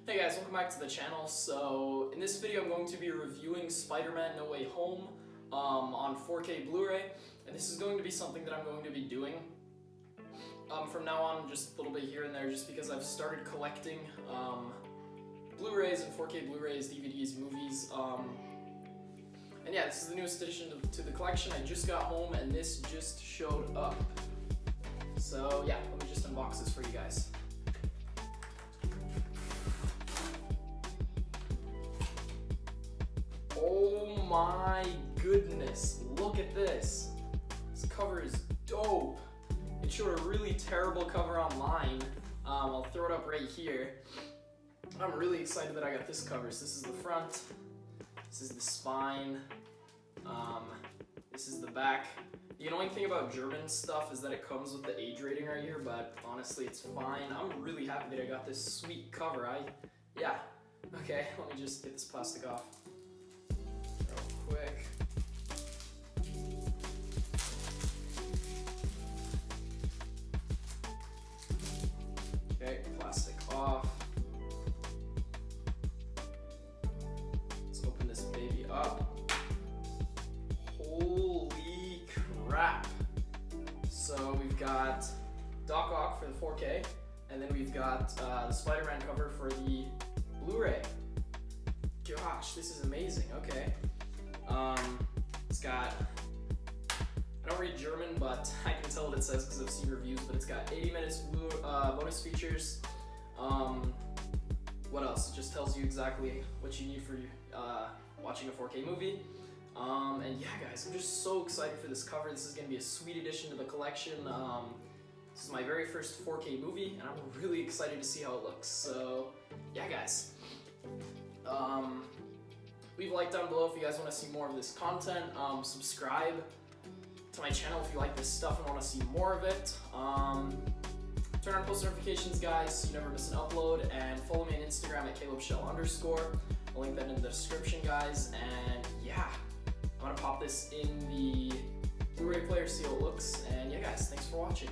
Hey guys, welcome back to the channel. So in this video I'm going to be reviewing Spider-Man No Way Home on 4K Blu-ray, and this is going to be something that I'm going to be doing from now on, just a little bit here and there, just because I've started collecting Blu-rays and 4K Blu-rays, DVDs, movies, and yeah, this is the newest addition to the collection. I just got home and this just showed up. So yeah, let me just unbox this for you guys. Oh my goodness, look at this. This cover is dope. It showed a really terrible cover online. I'll throw it up right here. I'm really excited that I got this cover. So this is the front, this is the spine, this is the back. The annoying thing about German stuff is that it comes with the age rating right here, but honestly it's fine. I'm really happy that I got this sweet cover. Yeah. Okay, let me just get this plastic off real quick. Okay, plastic off. Let's open this baby up. Holy crap! So we've got Doc Ock for the 4K, and then we've got the Spider-Man cover for the Blu-ray. Gosh, this is amazing. Okay. It's got, I don't read German, but I can tell what it says because I've seen reviews, but it's got 80 minutes bonus features. What else? It just tells you exactly what you need for watching a 4K movie. And yeah, guys, I'm just so excited for this cover. This is going to be a sweet addition to the collection. This is my very first 4K movie, and I'm really excited to see how it looks. So yeah, guys. Leave a like down below if you guys want to see more of this content. Subscribe to my channel if you like this stuff and want to see more of it. Turn on post notifications, guys, so you never miss an upload, and follow me on Instagram at calebshellyt. I'll link that in the description, guys. And yeah, I'm gonna pop this in the Blu-ray player, see how it looks. And yeah, guys, thanks for watching.